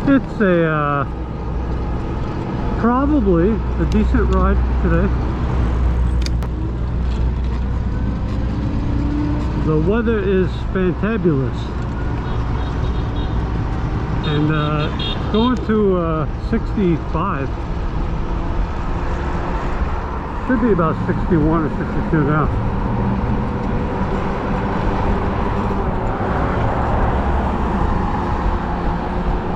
It's a probably a decent ride today. The weather is fantabulous, and going to 65. Should be about 61 or 62 now.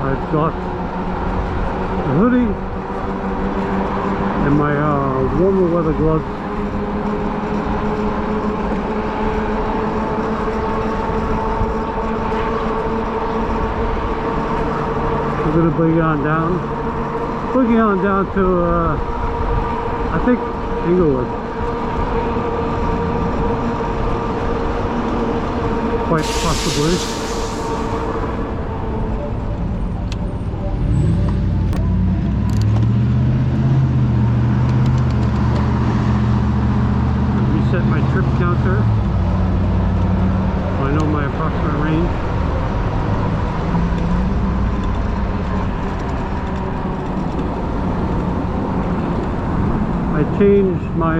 I've got a hoodie and my warmer weather gloves. We're gonna boogie on down to I think Englewoods. Quite possibly. Reset my trip counter so I know my approximate range. I changed my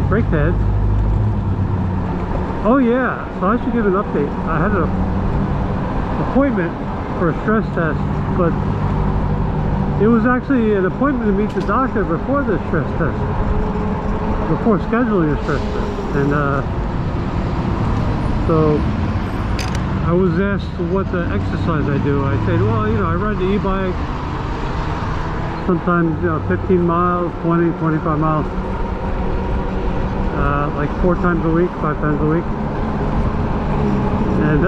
brake pads. Oh yeah, so I should give an update. I had an appointment for a stress test, but it was actually an appointment to meet the doctor before the stress test, before scheduling a stress test. And so I was asked what the exercise I do. I said, well, you know, I ride the e-bike. Sometimes, you know, 15 miles, 20, 25 miles, like 4 times a week, 5 times a week. And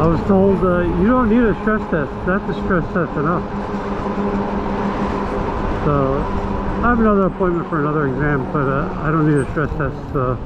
I was told, you don't need a stress test. That's a stress test enough. So I have another appointment for another exam, but I don't need a stress test. So.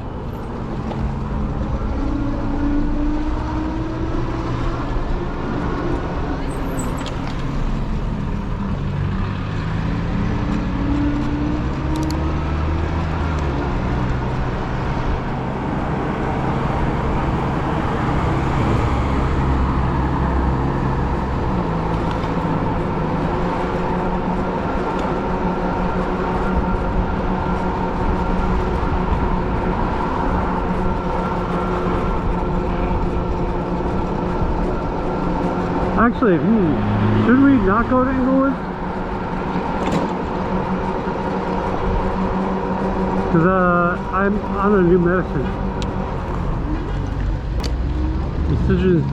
Actually, should we not go to Englewoods? Because I'm on a new medicine. Decisions.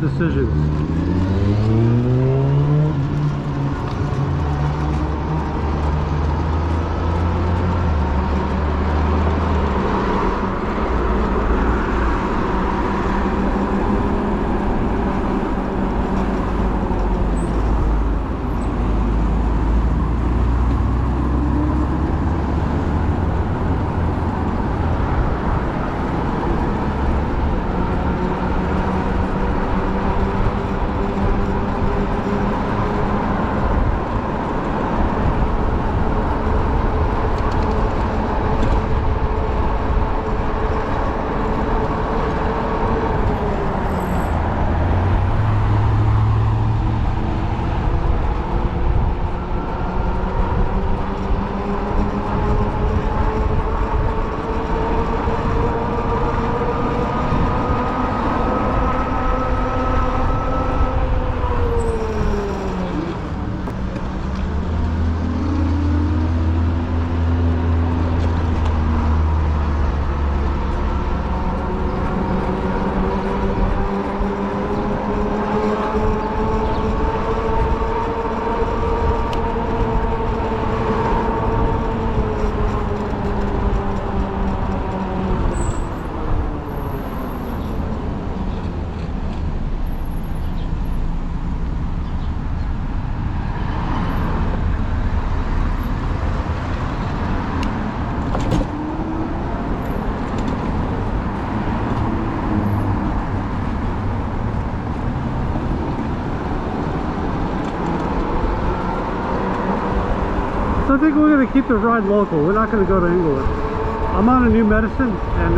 So I think we're going to keep the ride local. We're not going to go to Englewood. I'm on a new medicine, and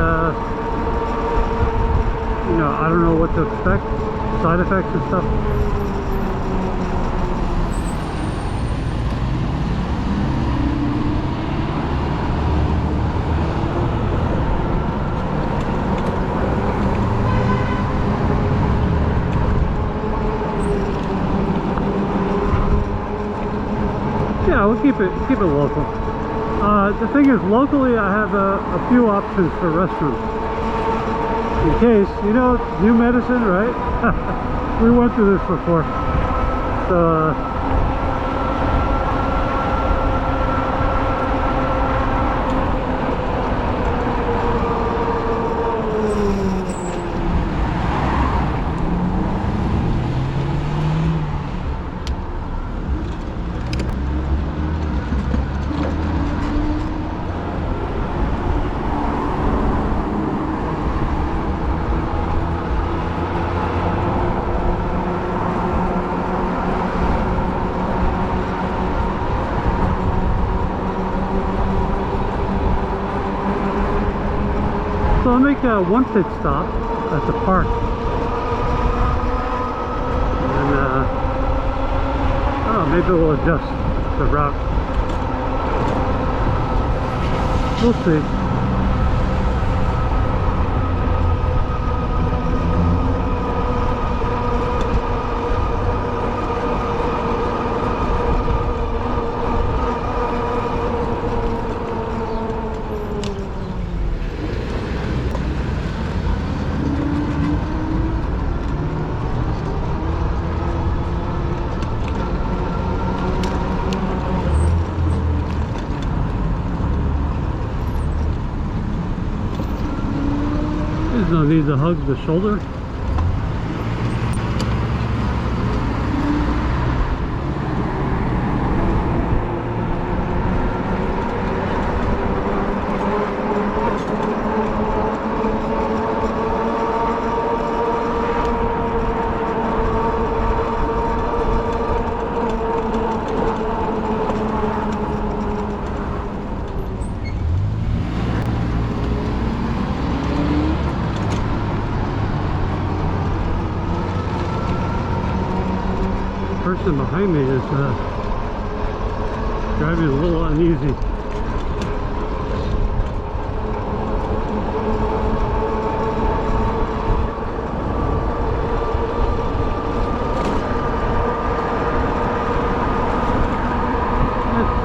you know, I don't know what to expect. side effects and stuff. Yeah, we'll keep it local. The thing is, locally I have a few options for restrooms. In case, you know, new medicine, right? We went through this before. So, so I'll make one pit stop at the park. And I don't know, maybe we'll adjust the route. We'll see. No need to hug the shoulder. Person behind me is driving a little uneasy.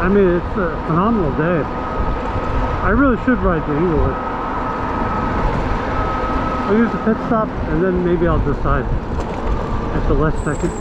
I mean, it's a phenomenal day. I really should ride to Englewoods. I'll use the pit stop and then maybe I'll decide at the last second.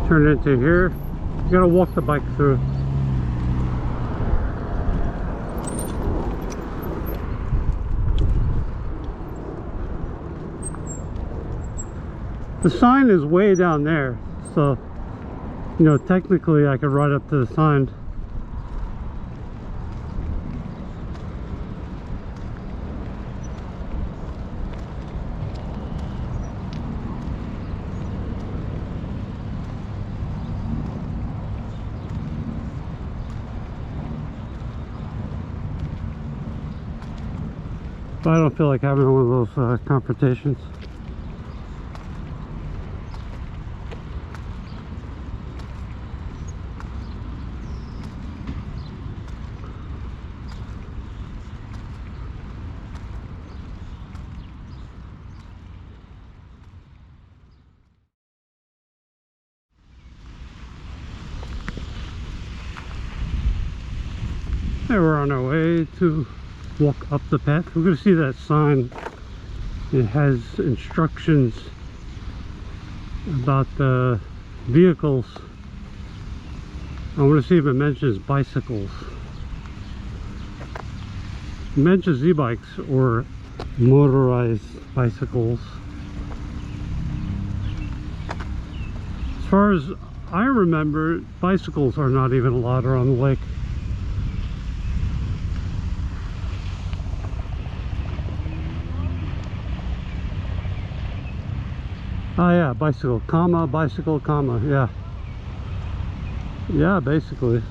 Turn into here. You gotta walk the bike through. The sign is way down there, so you know, technically I could ride up to the sign. But I don't feel like having one of those confrontations. And we're on our way to walk up the path. We're going to see that sign. It has instructions about the vehicles. I want to see if it mentions bicycles. It mentions e-bikes or motorized bicycles. As far as I remember, bicycles are not even allowed around the lake. Oh yeah, bicycle, comma, yeah. Yeah, basically.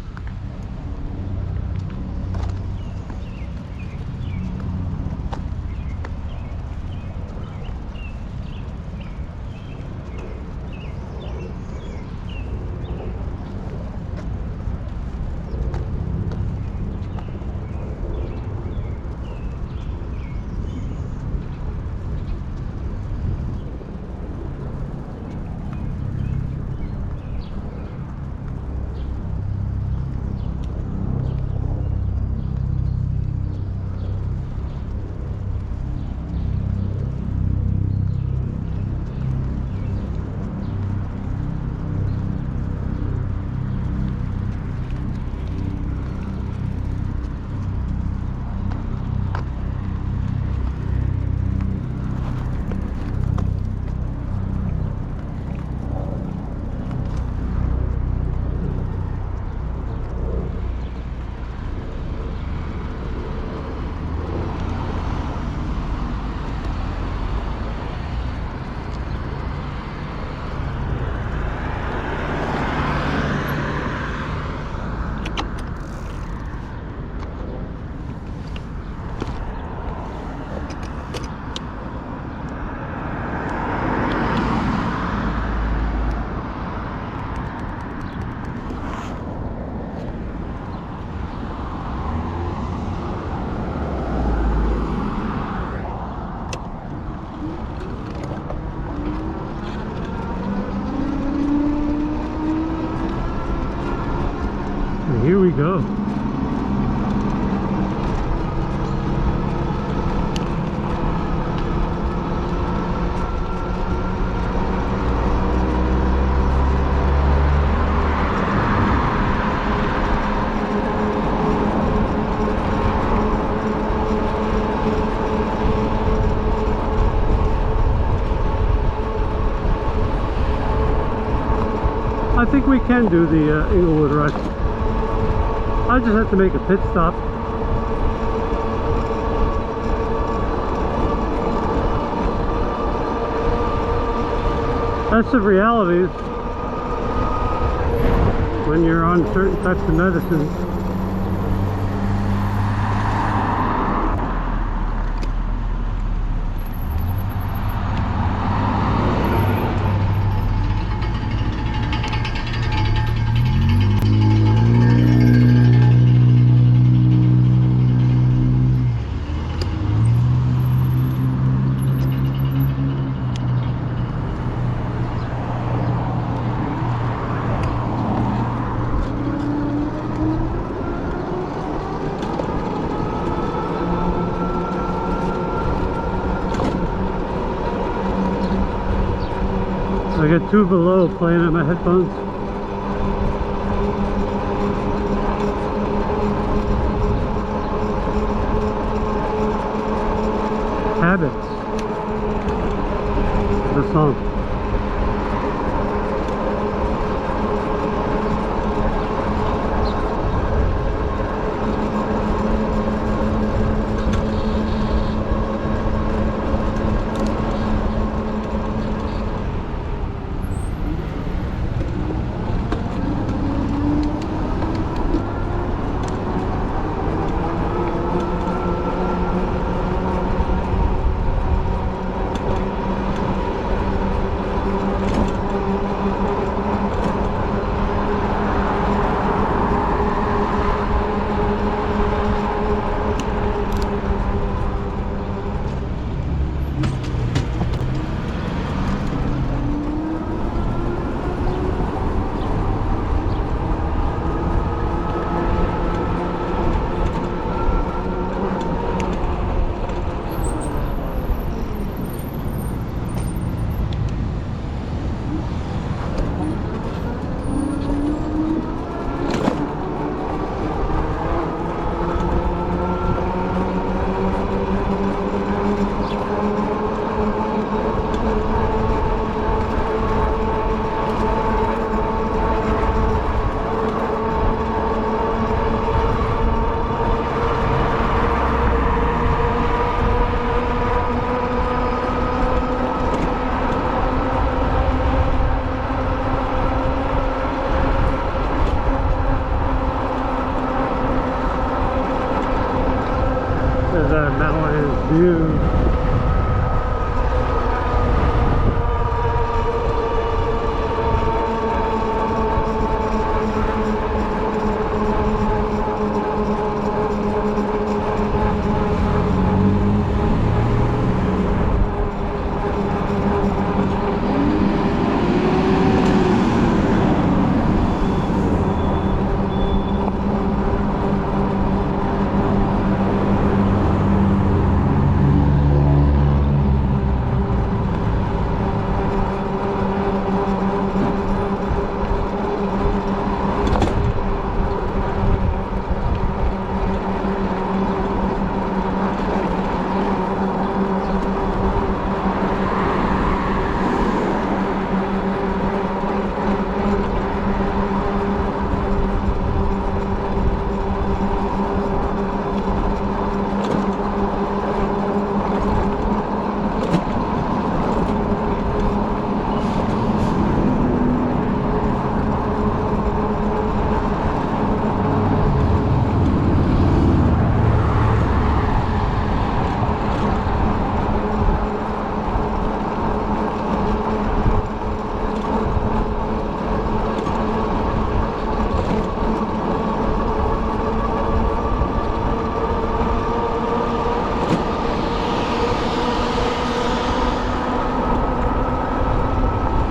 Here we go. I think we can do the Englewood ride. I just have to make a pit stop. That's the reality when you're on certain types of medicines. I got Two Below playing on my headphones. Habits. The song. that mountainous view.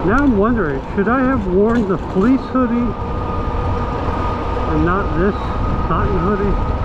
Now I'm wondering, should I have worn the fleece hoodie and not this cotton hoodie?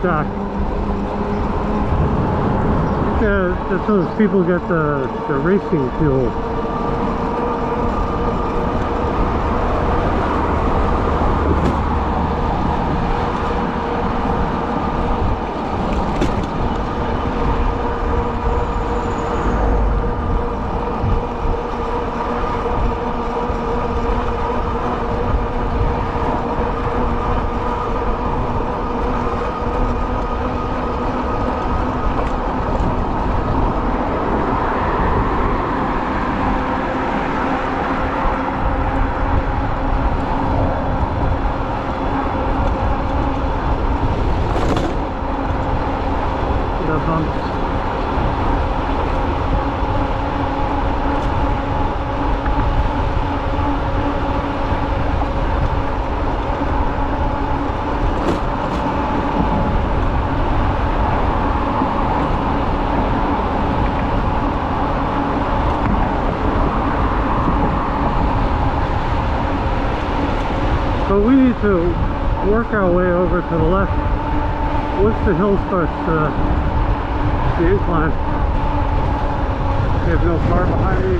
Stock. That's those people get the racing fuel. But we need to work our way over to the left once the hill starts the incline. We have no car behind me.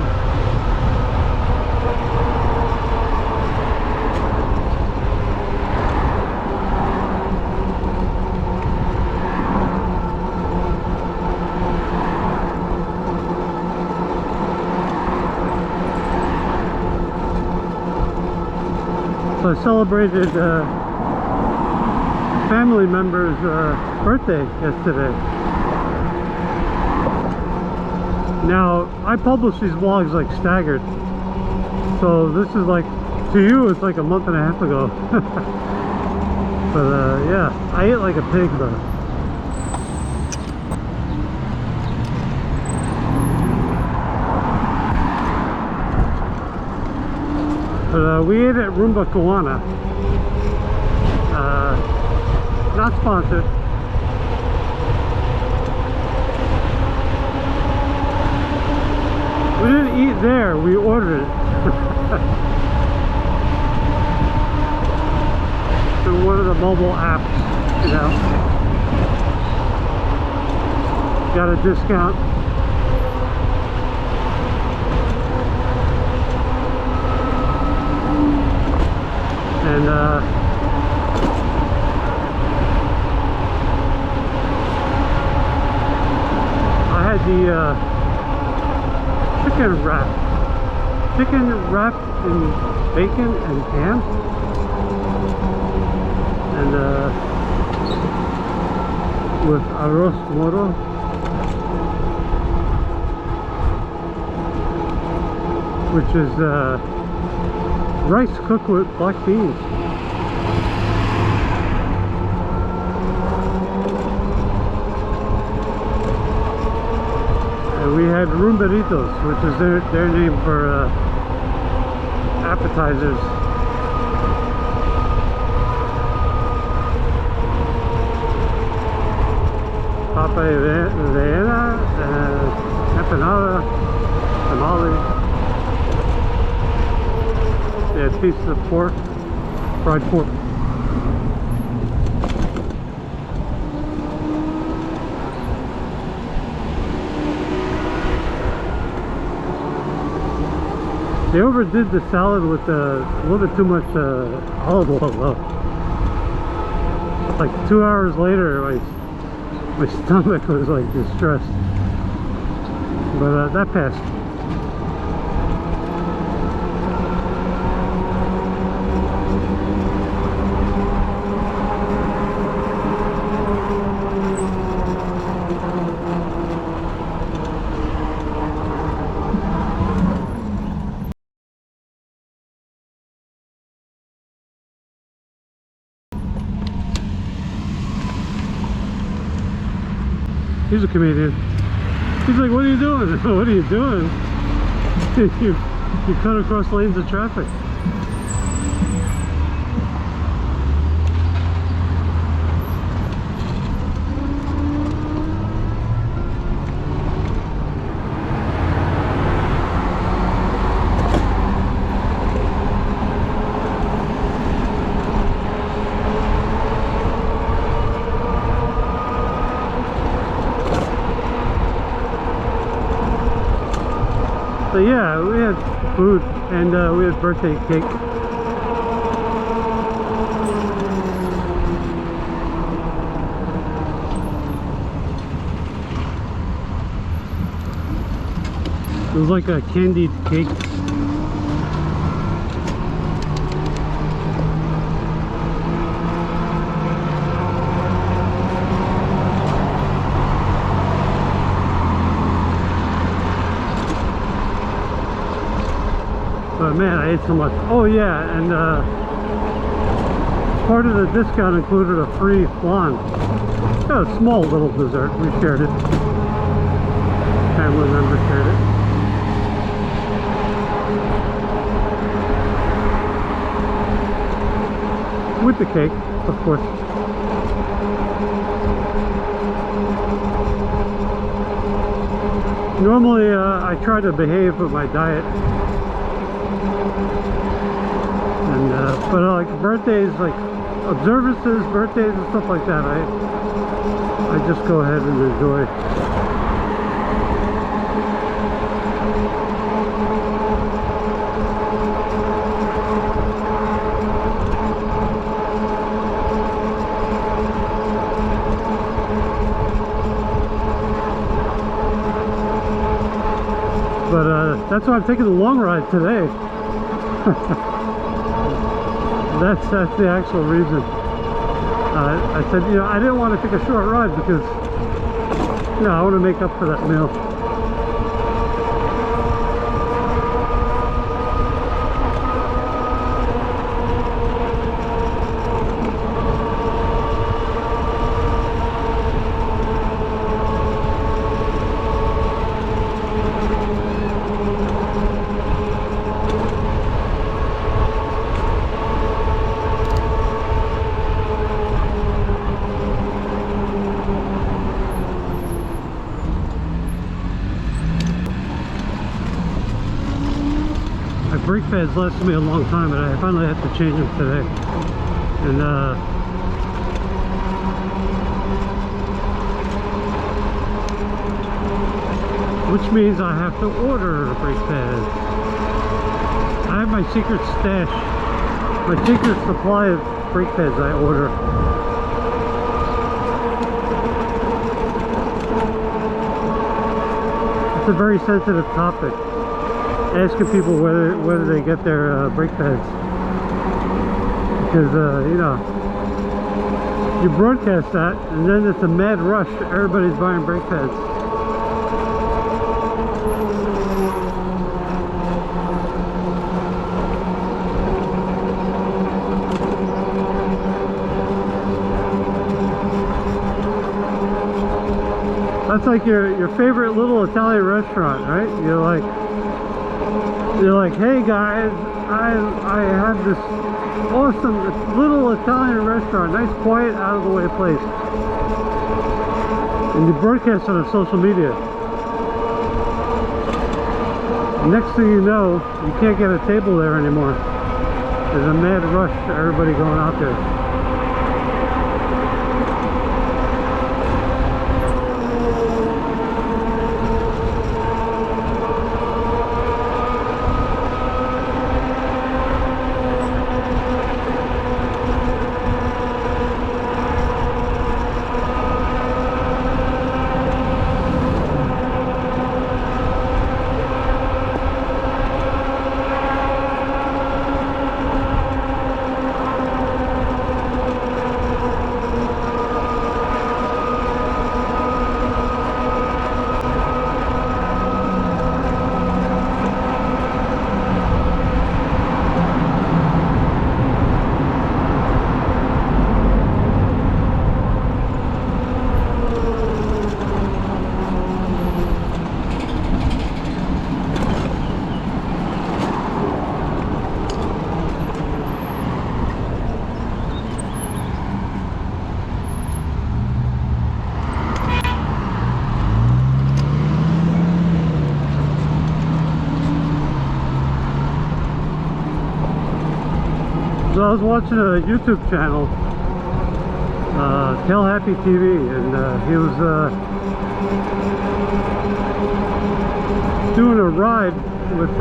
So I celebrated family member's birthday yesterday. Now, I publish these vlogs like staggered. So this is like, to you, it's like a month and a half ago. But yeah, I ate like a pig though. But we ate at Rumba Kawana. Not sponsored. We didn't eat there, we ordered it. Through one of the mobile apps, you know. Got a discount. And I had the chicken wrapped in bacon and ham, and with arroz moro, which is rice cooked with black beans. And we had rumberitos, which is their name for appetizers. Papa rellena, empanada, tamale. Yeah, pieces of pork, fried pork. They overdid the salad with a little bit too much olive oil though. Like 2 hours later, my stomach was like distressed. But that passed. He's a comedian. He's like, what are you doing? What are you doing? you cut across lanes of traffic. So yeah, we had food and we had birthday cake. It was like a candied cake. But man, I ate so much. Oh yeah, and part of the discount included a free flan. Yeah, a small little dessert. We shared it. Family members shared it. With the cake, of course. Normally, I try to behave with my diet. And but like birthdays, like observances, birthdays and stuff like that, I just go ahead and enjoy. But that's why I'm taking the long ride today. That's the actual reason. I said, you know, I didn't want to take a short ride because, you know, I want to make up for that meal. brake pads lasted me a long time, and I finally had to change them today. And which means I have to order brake pads. I have my secret stash, my secret supply of brake pads I order. It's a very sensitive topic, asking people whether they get their brake pads, because you know, you broadcast that and then it's a mad rush, everybody's buying brake pads. That's like your favorite little Italian restaurant, right? You're like, hey guys, I have this awesome little Italian restaurant, nice, quiet, out of the way place, and you broadcast on social media. Next thing you know, you can't get a table there anymore. There's a mad rush to everybody going out there. So I was watching a YouTube channel, Tell Happy TV, and he was doing a ride with,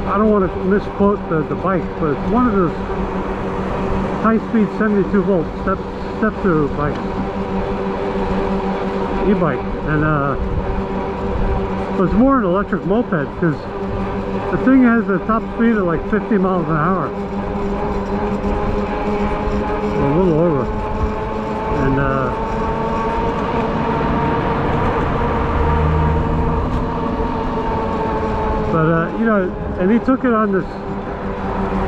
I don't want to misquote the bike, but it's one of those high-speed 72-volt step-through bikes, e-bike, and it was more an electric moped, because the thing has a top speed of like 50 miles an hour, or a little over, and you know, and he took it on this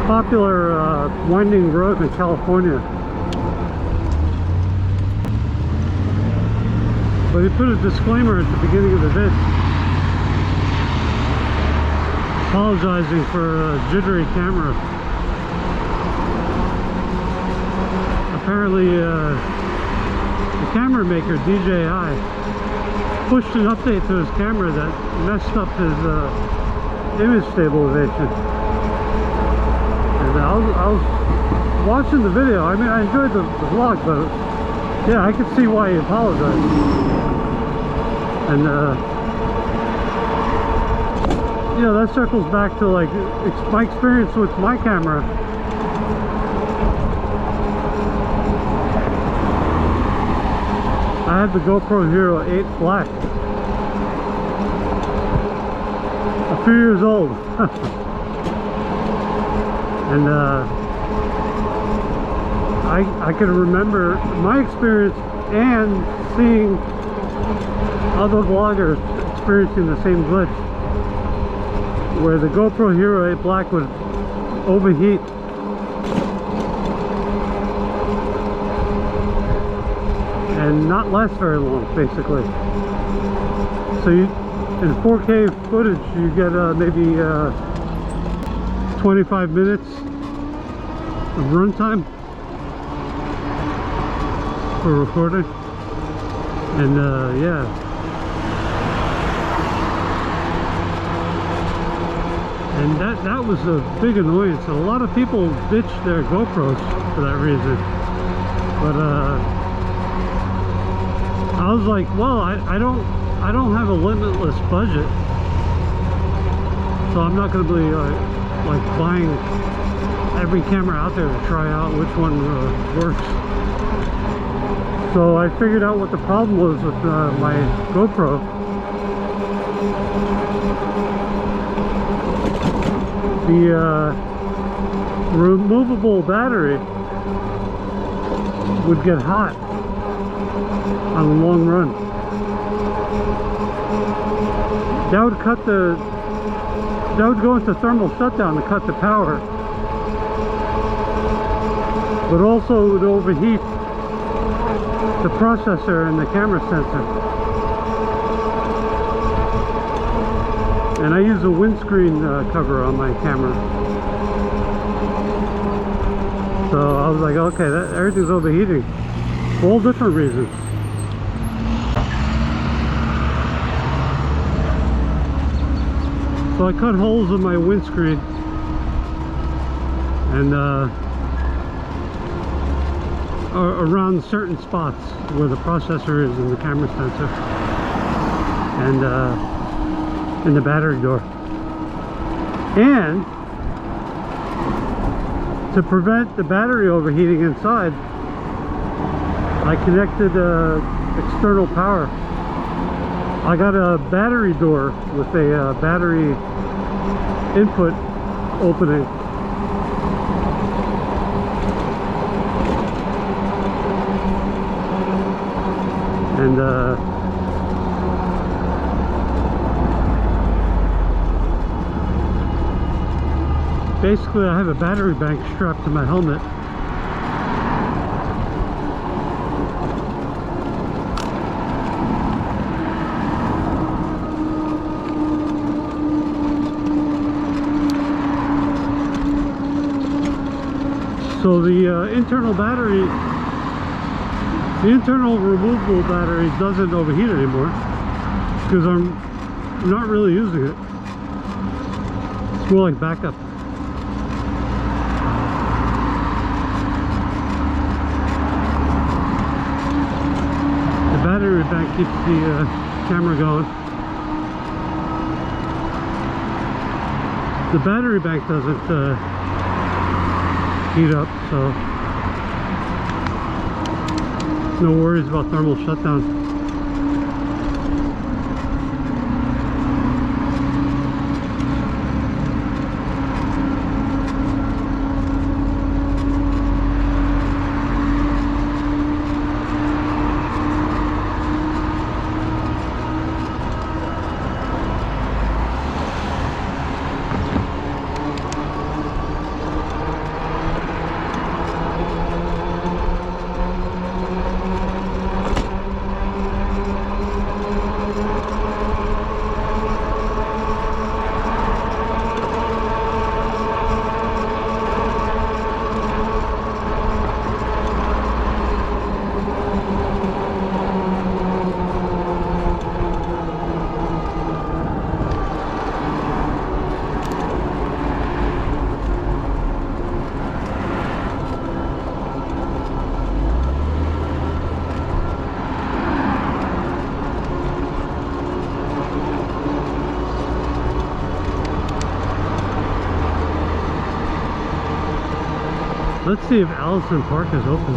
popular winding road in California. But he put a disclaimer at the beginning of the vid, apologizing for a jittery camera. Apparently, the camera maker, DJI, pushed an update to his camera that messed up his image stabilization. And I was watching the video. I mean, I enjoyed the vlog, but yeah, I could see why he apologized. And you know, that circles back to like my experience with my camera. I had the GoPro Hero 8 Black, a few years old. And I can remember my experience and seeing other vloggers experiencing the same glitch, where the GoPro Hero 8 Black would overheat and not last very long, basically. So you, in 4K footage, you get maybe 25 minutes of runtime for recording, and yeah. And that was a big annoyance. A lot of people ditched their GoPros for that reason. But I was like, well, I don't have a limitless budget, so I'm not going to be like buying every camera out there to try out which one works. So I figured out what the problem was with my GoPro. The removable battery would get hot on a long run. That would go into thermal shutdown to cut the power, but also it would overheat the processor and the camera sensor. And I use a windscreen cover on my camera, so I was like, okay, everything's overheating for all different reasons. So I cut holes in my windscreen and around certain spots where the processor is and the camera sensor and in the battery door. And to prevent the battery overheating inside, I connected external power. I got a battery door with a battery input opening. And basically I have a battery bank strapped to my helmet. So the internal battery, the internal removable battery doesn't overheat anymore because I'm not really using it. It's more like backup. The battery bank keeps the camera going. The battery bank doesn't heat up, so no worries about thermal shutdown. Let's see if Allison Park is open.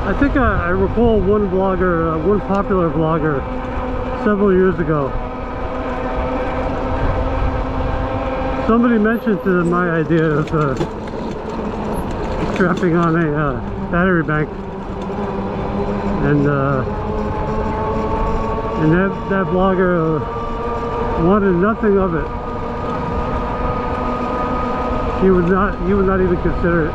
I think I recall one vlogger, one popular vlogger several years ago. Somebody mentioned to them my idea of strapping on a battery bank, and that vlogger wanted nothing of it. He would not even consider it.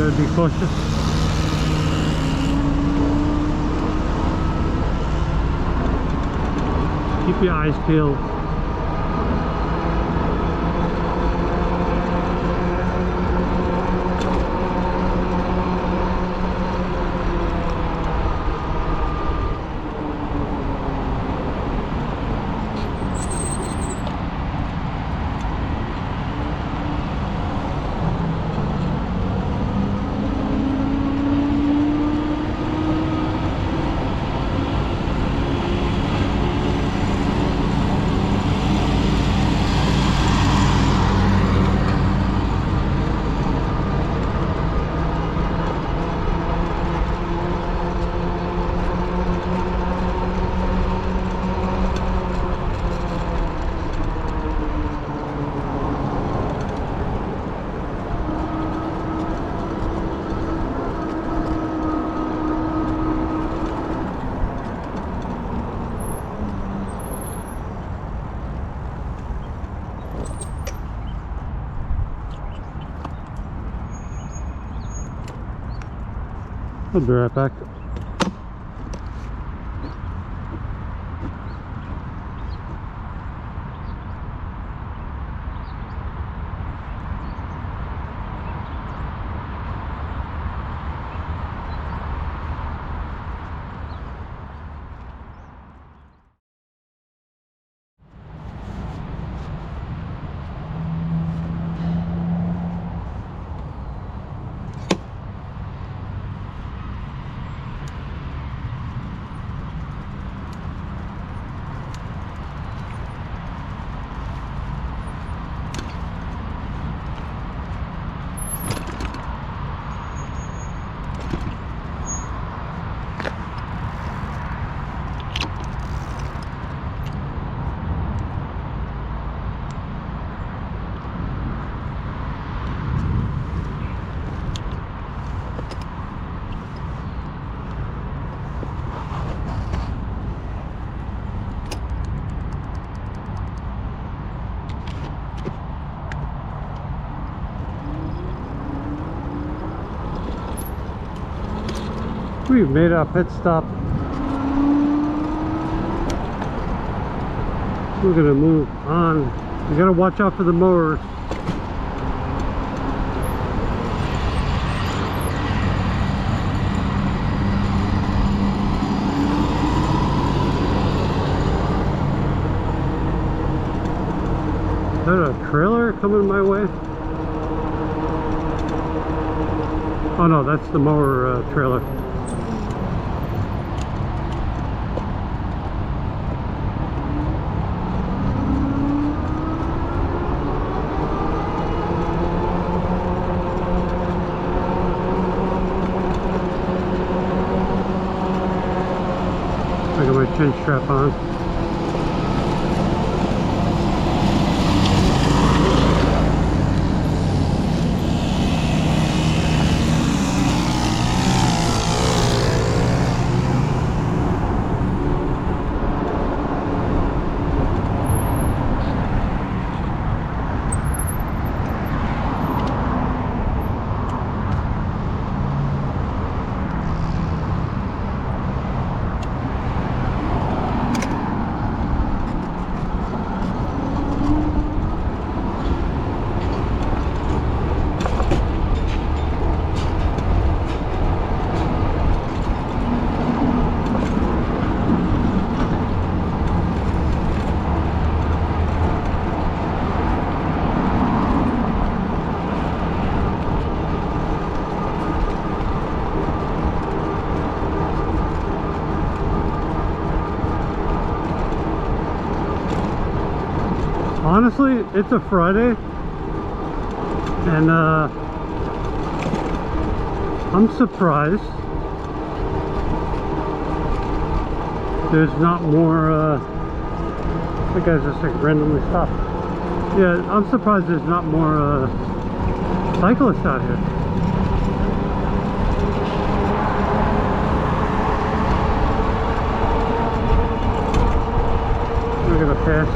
Gotta be cautious. Keep your eyes peeled. I'll be right back. We've made our pit stop. We're gonna move on. We gotta watch out for the mowers. Is that a trailer coming my way? Oh no, that's the mower trailer. I got my chin strap on. Honestly, it's a Friday, and I'm surprised there's not more, the guys just like randomly stop. Yeah, I'm surprised there's not more cyclists out here. We're gonna pass.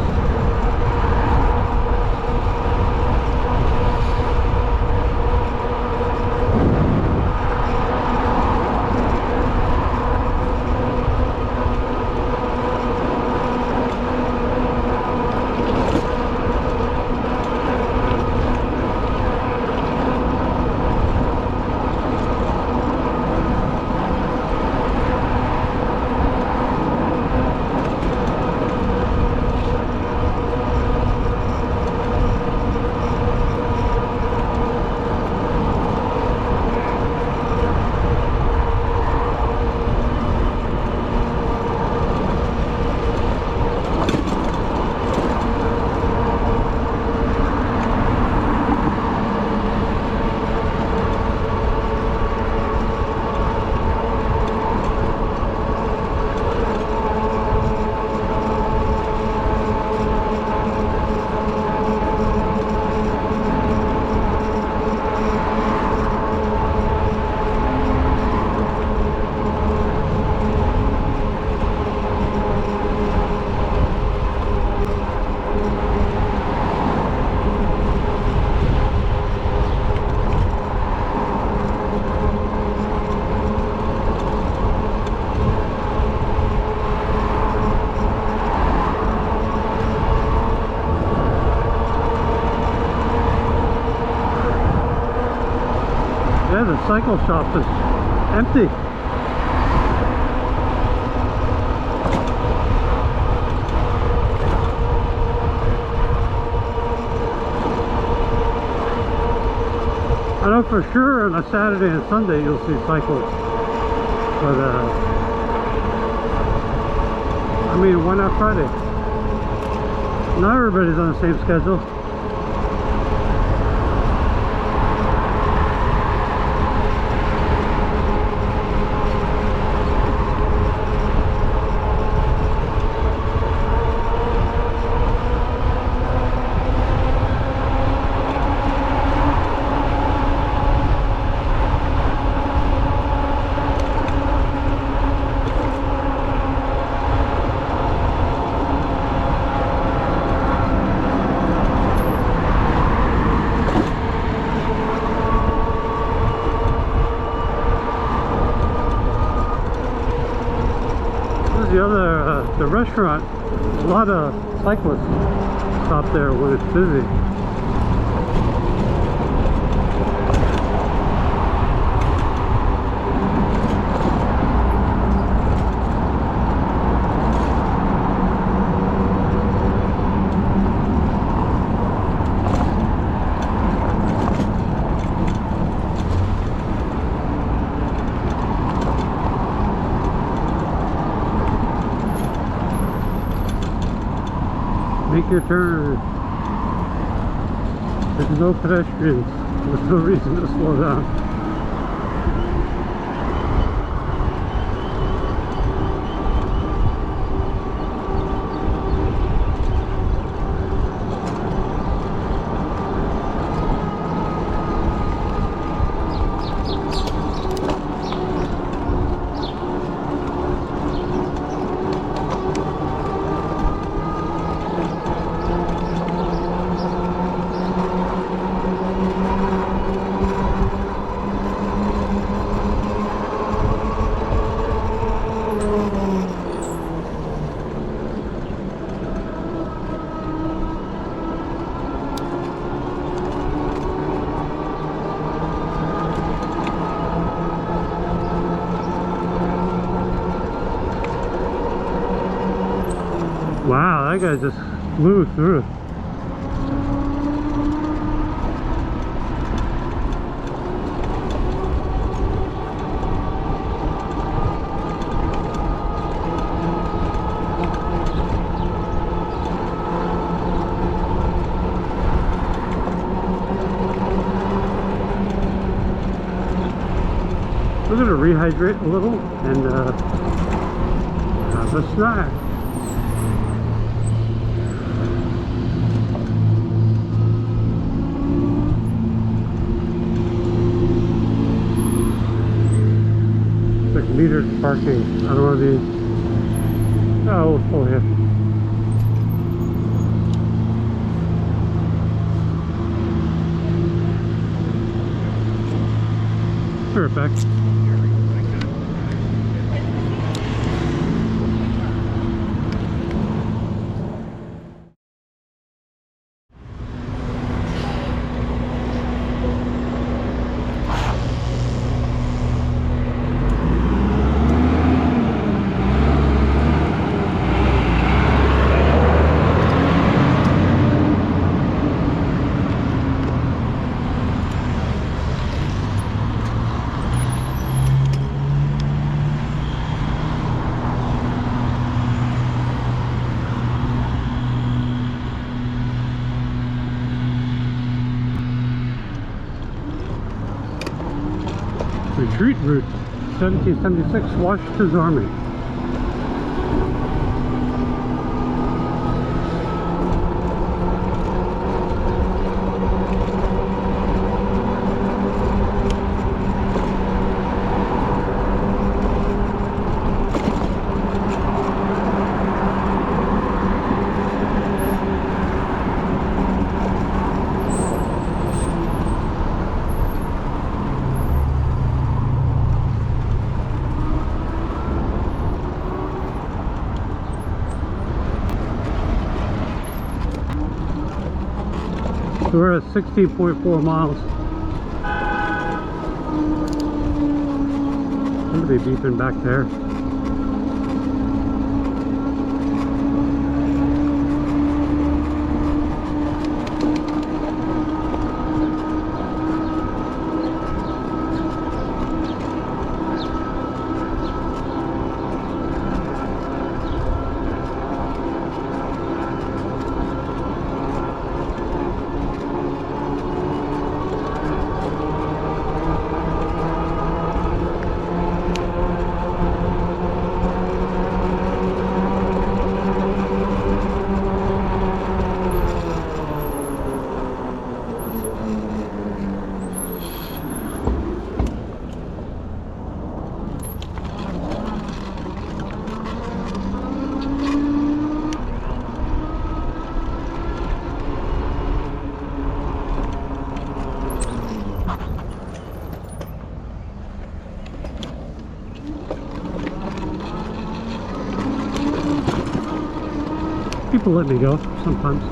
Yeah, the cycle shop is empty. I know for sure on a Saturday and Sunday you'll see cycles, but I mean, why not Friday? Not everybody's on the same schedule. The other, the restaurant, a lot of cyclists stop there when it's busy. Make your turn. There's no pedestrians. There's no reason to slow down. Wow, that guy just flew through. We're going to rehydrate a little and have a snack. Metered parking. I don't want to be. Oh, we'll pull here. Perfect. Retreat route, 1776, Washington's Army. So we're at 16.4 miles. should be beeping back there. People let me go sometimes.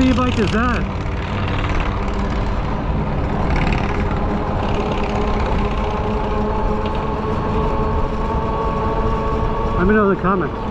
E-bike is that? Let me know in the comments.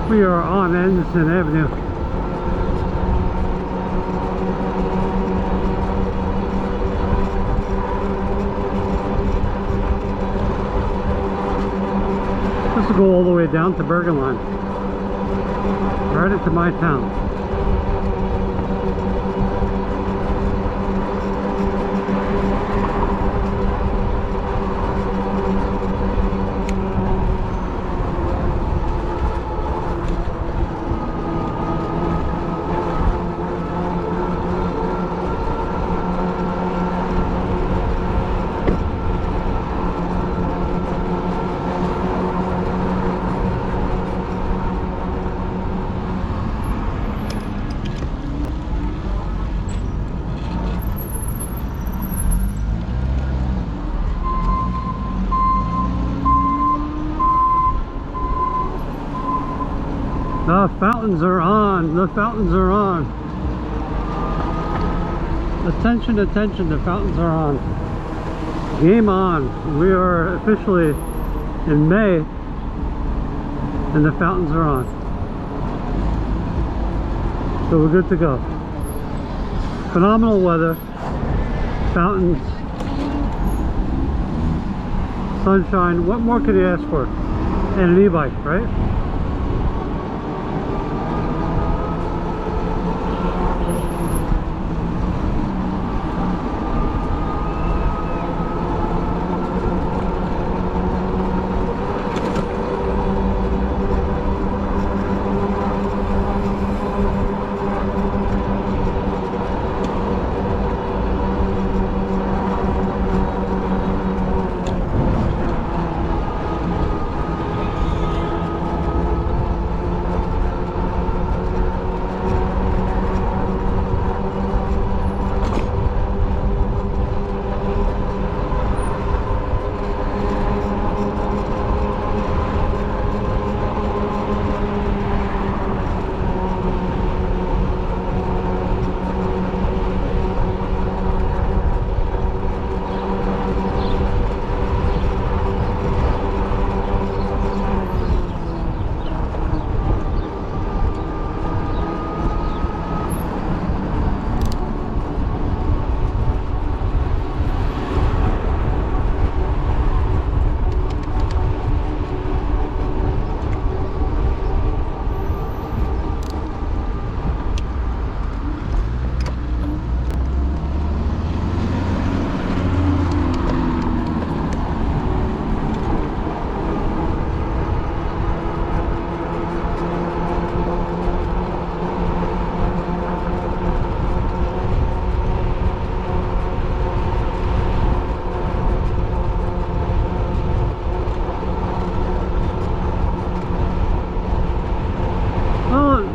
We are on Anderson Avenue. This will go all the way down to Bergen Line, right into my town. The fountains are on. The fountains are on. Attention, attention, the fountains are on. Game on. We are officially in May and the fountains are on. So we're good to go. Phenomenal weather. Fountains. Sunshine. What more could you ask for? And an e-bike, right?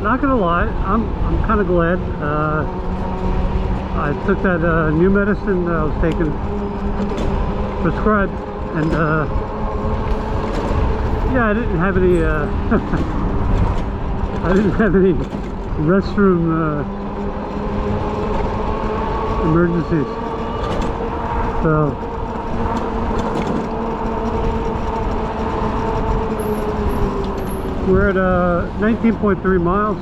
Not gonna lie, I'm kind of glad. I took that new medicine that I was taking prescribed, and yeah, I didn't have any I didn't have any restroom emergencies. So we're at 19.3 miles.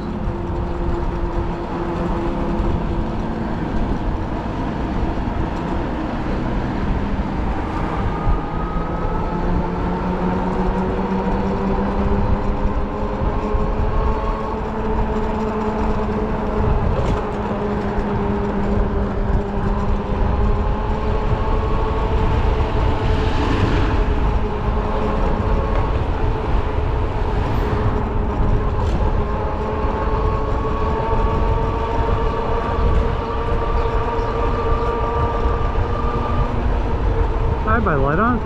I have my light on.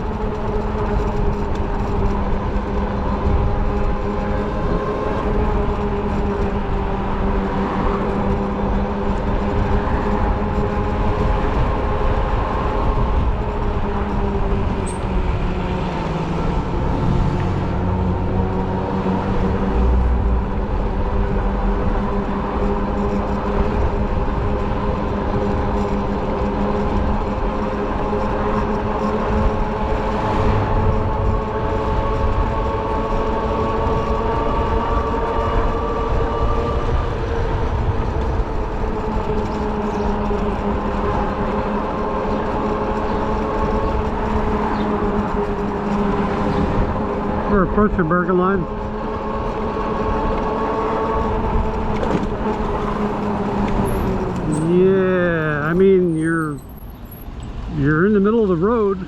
We're approaching Bergen Line. Yeah, I mean you're in the middle of the road.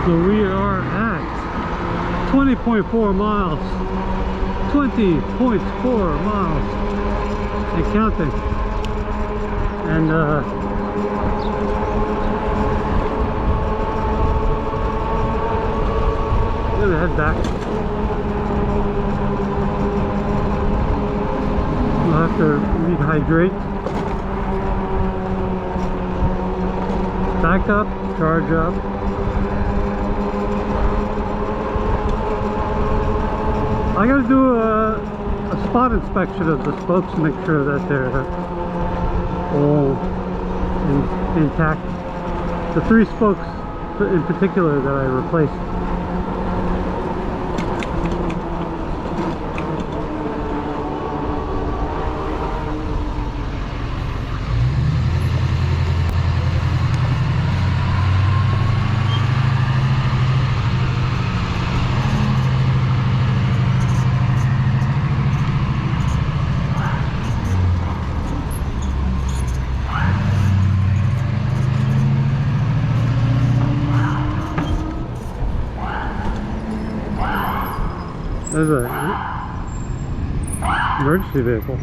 So we are at 20.4 miles. 20.4 miles. And counting. And I'm gonna head back. We'll have to rehydrate. Back up, charge up. I gotta do a spot inspection of the spokes to make sure that they're all intact. The 3 spokes in particular that I replaced. There's an emergency vehicle.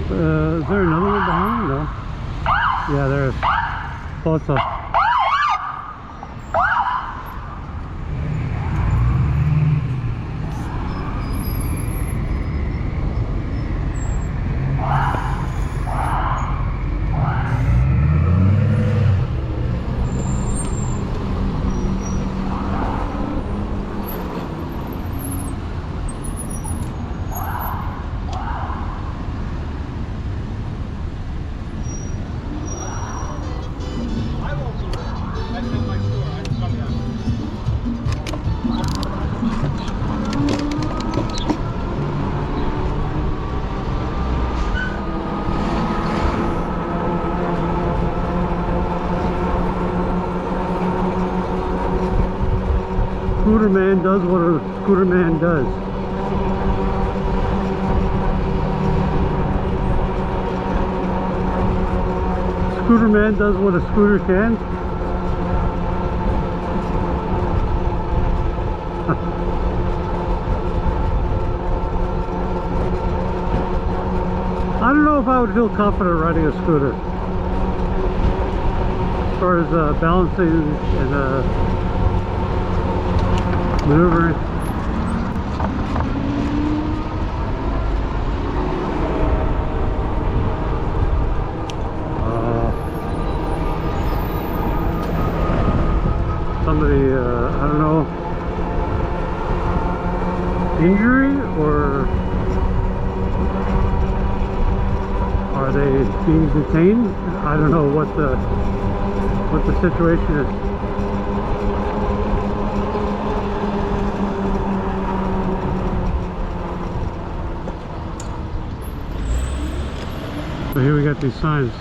Is there another one behind? No. Yeah, there is. Thought so. Scooter man does what a scooter man does. Scooter man does what a scooter can. I don't know if I would feel confident riding a scooter. As far as balancing and maneuvering. Somebody, I don't know, injury, or are they being detained? I don't know what the situation is. So here we got these signs.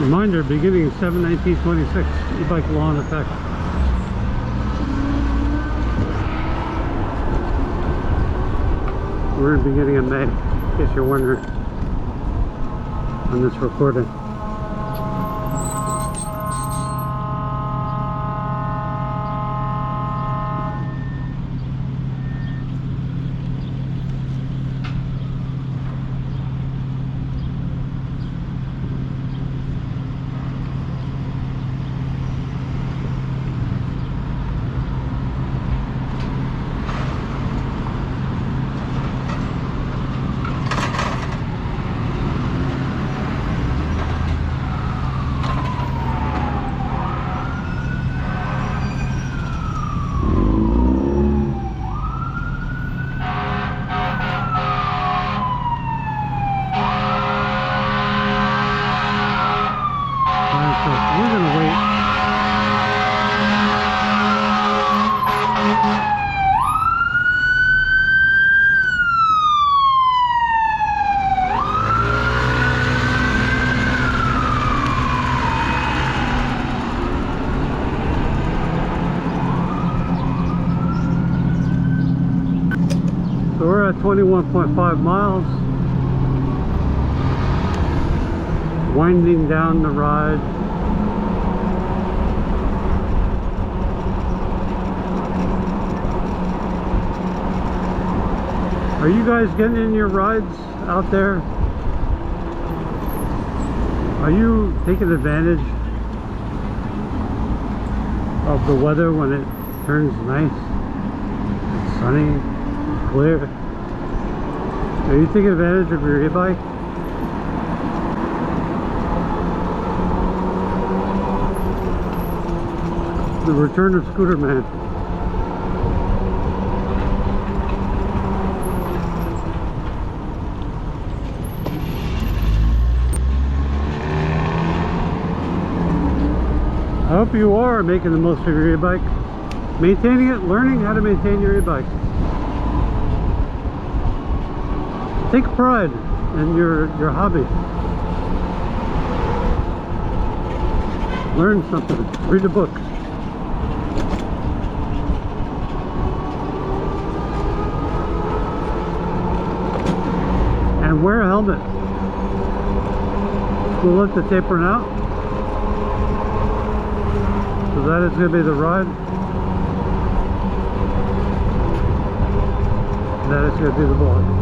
Reminder, beginning 7/19/26, e-bike law in effect. We're in the beginning of May, in case you're wondering, on this recording. We're gonna wait. So we're at 21.5 miles, winding down the ride. Are you guys getting in your rides out there? Are you taking advantage of the weather when it turns nice, it's sunny, it's clear? Are you taking advantage of your e-bike? The return of Scooter Man. I hope you are making the most of your e-bike, maintaining it, learning how to maintain your e-bike. Take pride in your hobby. Learn something, read a book. And wear a helmet. We'll let the tape run out. So that is going to be the ride. That is going to be the vlog.